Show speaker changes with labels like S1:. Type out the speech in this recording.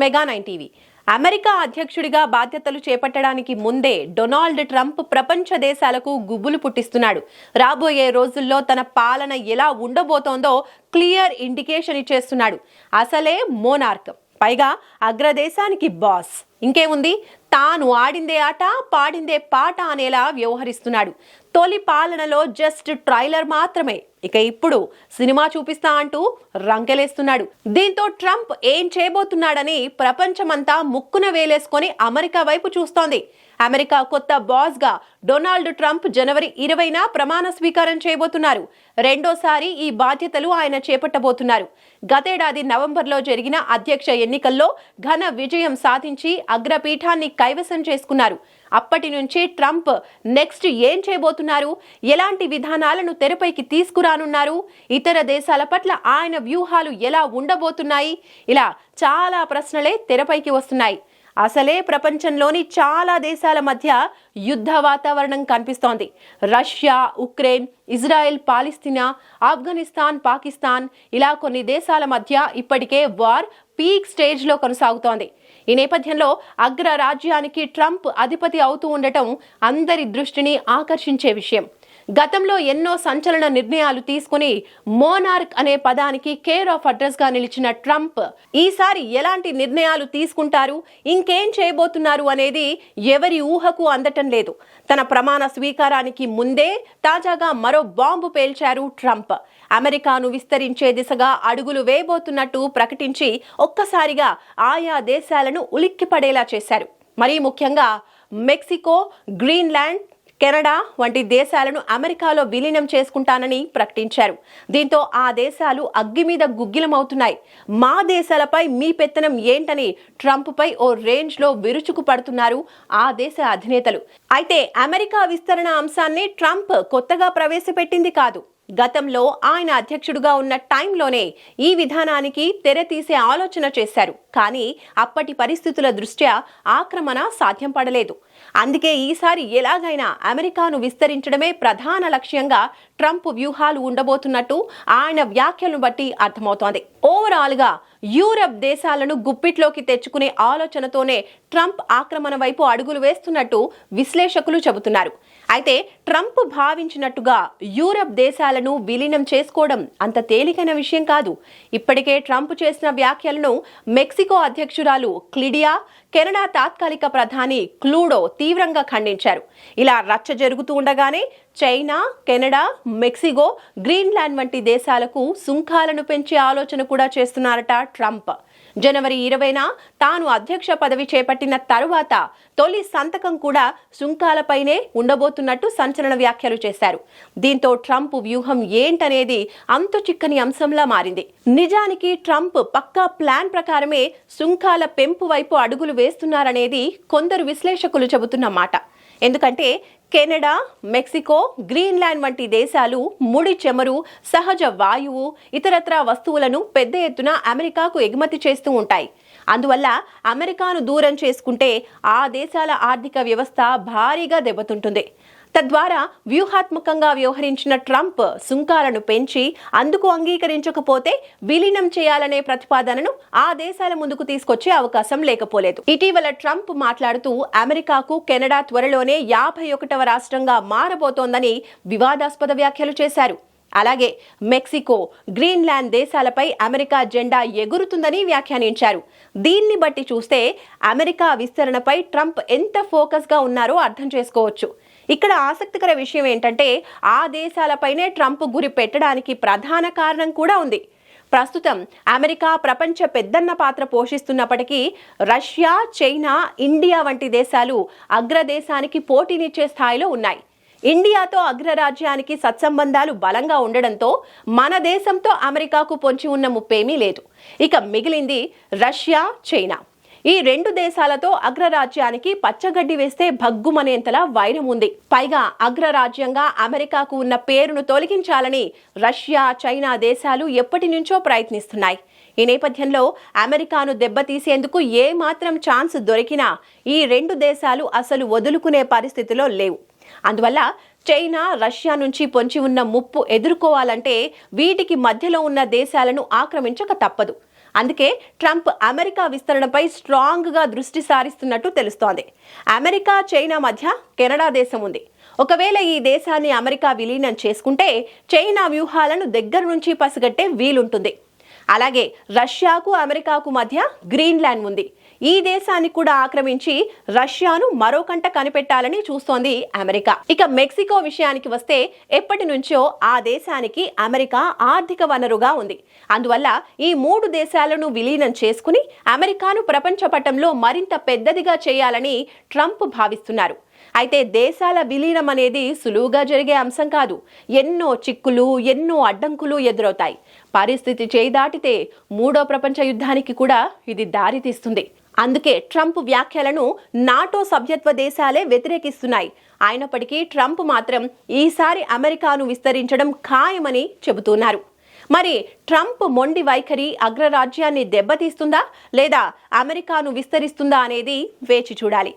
S1: మెగా9 TV. America అధ్యక్షుడిగా బాధ్యతలు చేపట్టడానికి ముందే డొనాల్డ్ ట్రంప్ ప్రపంచ దేశాలకు గుబులు పుట్టిస్తున్నాడు. రాబోయే రోజుల్లో తన పాలన ఎలా ఉండబోతోందో క్లియర్ ఇండికేషన్ ఇచ్చేస్తున్నాడు. అసలే మోనార్క్, పైగా అగ్రదేశానికి బాస్. ఇంకేముంది, తాను ఆడిందే ఆట పాడిందే పాట అనేలా వ్యవహరిస్తున్నాడు. తొలి పాలనలో జస్ట్ ట్రైలర్ మాత్రమే, ఇక ఇప్పుడు సినిమా చూపిస్తా అంటూ రంకెలేస్తున్నాడు. దీంతో ట్రంప్ ఏం చేయబోతున్నాడని ప్రపంచమంతా ముక్కున వేలేసుకొని అమెరికా వైపు చూస్తోంది. అమెరికా కొత్త బాస్ గా డొనాల్డ్ ట్రంప్ జనవరి 20న ప్రమాణ స్వీకారం చేయబోతున్నారు. రెండోసారి ఈ బాధ్యతలు ఆయన చేపట్టబోతున్నారు. గతేడాది నవంబర్లో జరిగిన అధ్యక్ష ఎన్నికల్లో ఘన విజయం సాధించి అగ్రపీఠాన్ని కైవసం చేసుకున్నారు. అప్పటి నుంచి ట్రంప్ నెక్స్ట్ ఏం చేయబోతున్నారు, ఎలాంటి విధానాలను తెరపైకి తీసుకురానున్నారు, ఇతర దేశాల పట్ల ఆయన వ్యూహాలు ఎలా ఉండబోతున్నాయి, ఇలా చాలా ప్రశ్నలే తెరపైకి వస్తున్నాయి. అసలే ప్రపంచంలోని చాలా దేశాల మధ్య యుద్ధ వాతావరణం కనిపిస్తోంది. రష్యా, ఉక్రెయిన్, ఇజ్రాయెల్, పాలస్తీనా, ఆఫ్ఘనిస్తాన్, పాకిస్తాన్, ఇలా కొన్ని దేశాల మధ్య ఇప్పటికే వార్ పీక్ స్టేజ్ లో కొనసాగుతోంది. ఈ నేపథ్యంలో అగ్ర రాజ్యానికి ట్రంప్ అధిపతి అవుతూ ఉండటం అందరి దృష్టిని ఆకర్షించే విషయం. గతంలో ఎన్నో సంచలన నిర్ణయాలు తీసుకుని మోనార్క్ అనే పదానికి కేర్ ఆఫ్ అడ్రస్ గా నిలిచిన ట్రంప్ ఈసారి ఎలాంటి నిర్ణయాలు తీసుకుంటారు, ఇంకేం చేయబోతున్నారు అనేది ఎవరి ఊహకు అందటం లేదు. తన ప్రమాణ స్వీకారానికి ముందే తాజాగా మరో బాంబు పేల్చారు ట్రంప్. అమెరికాను విస్తరించే దిశగా అడుగులు వేయబోతున్నట్టు ప్రకటించి ఒక్కసారిగా ఆయా దేశాలను ఉలిక్కిపడేలా చేశారు. మరీ ముఖ్యంగా మెక్సికో, గ్రీన్లాండ్, కెనడా వంటి దేశాలను అమెరికాలో విలీనం చేసుకుంటానని ప్రకటించారు. దీంతో ఆ దేశాలు అగ్గి మీద గుగ్గిలమవుతున్నాయి. మా దేశాలపై మీ పెత్తనం ఏంటని ట్రంప్ పై ఓ రేంజ్ లో విరుచుకు పడుతున్నారు ఆ దేశ అధినేతలు. అయితే అమెరికా విస్తరణ అంశాన్ని ట్రంప్ కొత్తగా ప్రవేశపెట్టింది కాదు. గతంలో ఆయన అధ్యక్షుడుగా ఉన్న టైంలోనే ఈ విధానానికి తెర తీసే ఆలోచన చేశారు. కానీ అప్పటి పరిస్థితుల దృష్ట్యా ఆక్రమణ సాధ్యం పడలేదు. అందుకే ఈసారి ఎలాగైనా అమెరికాను విస్తరించడమే ప్రధాన లక్ష్యంగా ట్రంప్ వ్యూహాలు ఉండబోతున్నట్టు ఆయన వ్యాఖ్యలను బట్టి అర్థమవుతోంది. ఓవరాల్ గా యూరప్ దేశాలను గుప్పిట్లోకి తెచ్చుకునే ఆలోచనతోనే ట్రంప్ ఆక్రమణ వైపు అడుగులు వేస్తున్నట్టు విశ్లేషకులు చెబుతున్నారు. అయితే ట్రంప్ భావించినట్టుగా యూరప్ దేశాలను విలీనం చేసుకోవడం అంత తేలికైన విషయం కాదు. ఇప్పటికే ట్రంప్ చేసిన వ్యాఖ్యలను మెక్సికో అధ్యక్షురాలు క్లిడియా, కెనడా తాత్కాలిక ప్రధాని క్లూడో తీవ్రంగా ఖండించారు. ఇలా రచ్చ జరుగుతూ ఉండగానే చైనా, కెనడా, మెక్సికో, గ్రీన్లాండ్ వంటి దేశాలకు సుంకాలను పెంచే ఆలోచన కూడా చేస్తున్నారట ట్రంప్. జనవరి 20న తాను అధ్యక్ష పదవి చేపట్టిన తరువాత తొలి సంతకం కూడా సుంకాలపైనే ఉండబోతున్నట్టు సంచలన వ్యాఖ్యలు చేశారు. దీంతో ట్రంప్ వ్యూహం ఏంటనేది అంతు చిక్కని అంశంలా మారింది. నిజానికి ట్రంప్ పక్కా ప్లాన్ ప్రకారమే సుంకాల పెంపు వైపు అడుగులు వేస్తున్నారనేది కొందరు విశ్లేషకులు చెబుతున్న మాట. ఎందుకంటే కెనడా, మెక్సికో, గ్రీన్లాండ్ వంటి దేశాలు ముడి చమురు, సహజ వాయువు, ఇతరత్రా వస్తువులను పెద్ద ఎత్తున అమెరికాకు ఎగుమతి చేస్తూ ఉంటాయి. అందువల్ల అమెరికాను దూరం చేసుకుంటే ఆ దేశాల ఆర్థిక వ్యవస్థ భారీగా దెబ్బతింటుంది. తద్వారా వ్యూహాత్మకంగా వ్యవహరించిన ట్రంప్ సుంకాలను పెంచి అందుకు అంగీకరించకపోతే విలీనం చేయాలనే ప్రతిపాదనను ఆ దేశాల ముందుకు తీసుకొచ్చే అవకాశం లేకపోలేదు. ఇటీవల ట్రంప్ మాట్లాడుతూ అమెరికాకు కెనడా త్వరలోనే 51వ రాష్ట్రంగా మారబోతోందని వివాదాస్పద వ్యాఖ్యలు చేశారు. అలాగే మెక్సికో, గ్రీన్లాండ్ దేశాలపై అమెరికా జెండా ఎగురుతుందని వ్యాఖ్యానించారు. దీన్ని బట్టి చూస్తే అమెరికా విస్తరణపై ట్రంప్ ఎంత ఫోకస్ గా ఉన్నారో అర్థం చేసుకోవచ్చు. ఇక్కడ ఆసక్తికర విషయం ఏంటంటే ఆ దేశాలపైనే ట్రంప్ గురి పెట్టడానికి ప్రధాన కారణం కూడా ఉంది. ప్రస్తుతం అమెరికా ప్రపంచ పెద్దన్న పాత్ర పోషిస్తున్నప్పటికీ రష్యా, చైనా, ఇండియా వంటి దేశాలు అగ్రదేశానికి పోటీనిచ్చే స్థాయిలో ఉన్నాయి. ఇండియాతో అగ్రరాజ్యానికి సత్సంబంధాలు బలంగా ఉండడంతో మన దేశంతో అమెరికాకు పొంచి ఉన్న ముప్పేమీ లేదు. ఇక మిగిలింది రష్యా, చైనా. ఈ రెండు దేశాలతో అగ్రరాజ్యానికి పచ్చగడ్డి వేస్తే భగ్గుమనేంతలా వైరం ఉంది. పైగా అగ్రరాజ్యంగా అమెరికాకు ఉన్న పేరును తొలగించాలని రష్యా, చైనా దేశాలు ఎప్పటి నుంచో ప్రయత్నిస్తున్నాయి. ఈ నేపథ్యంలో అమెరికాను దెబ్బతీసేందుకు ఏ మాత్రం ఛాన్స్ దొరికినా ఈ రెండు దేశాలు అసలు వదులుకునే పరిస్థితిలో లేవు. అందువల్ల చైనా, రష్యా నుంచి పొంచి ఉన్న ముప్పు ఎదుర్కోవాలంటే వీటికి మధ్యలో ఉన్న దేశాలను ఆక్రమించక తప్పదు. అందుకే ట్రంప్ అమెరికా విస్తరణపై స్ట్రాంగ్గా దృష్టి సారిస్తున్నట్టు తెలుస్తోంది. అమెరికా, చైనా మధ్య కెనడా దేశం ఉంది. ఒకవేళ ఈ దేశాన్ని అమెరికా విలీనం చేసుకుంటే చైనా వ్యూహాలను దగ్గర నుంచి పసిగట్టే వీలుంటుంది. అలాగే రష్యాకు, అమెరికాకు మధ్య గ్రీన్లాండ్ ఉంది. ఈ దేశాన్ని కూడా ఆక్రమించి రష్యాను మరోకంట కనిపెట్టాలని చూస్తోంది అమెరికా. ఇక మెక్సికో విషయానికి వస్తే ఎప్పటి నుంచో ఆ దేశానికి అమెరికా ఆర్థిక వనరుగా ఉంది. అందువల్ల ఈ 3 దేశాలను విలీనం చేసుకుని అమెరికాను ప్రపంచ పటంలో మరింత పెద్దదిగా చేయాలని ట్రంప్ భావిస్తున్నారు. అయితే దేశాల విలీనం అనేది సులువుగా జరిగే అంశం కాదు. ఎన్నో చిక్కులు, ఎన్నో అడ్డంకులు ఎదురవుతాయి. పరిస్థితి చేయి దాటితే 3వ ప్రపంచ యుద్ధానికి కూడా ఇది దారితీస్తుంది. అందుకే ట్రంప్ వ్యాఖ్యలను నాటో సభ్యత్వ దేశాలే వ్యతిరేకిస్తున్నాయి. అయినప్పటికీ ట్రంప్ మాత్రం ఈసారి అమెరికాను విస్తరించడం ఖాయమని చెబుతున్నారు. మరి ట్రంప్ మొండి వైఖరి అగ్రరాజ్యాన్ని దెబ్బతీస్తుందా లేదా అమెరికాను విస్తరిస్తుందా అనేది వేచి చూడాలి.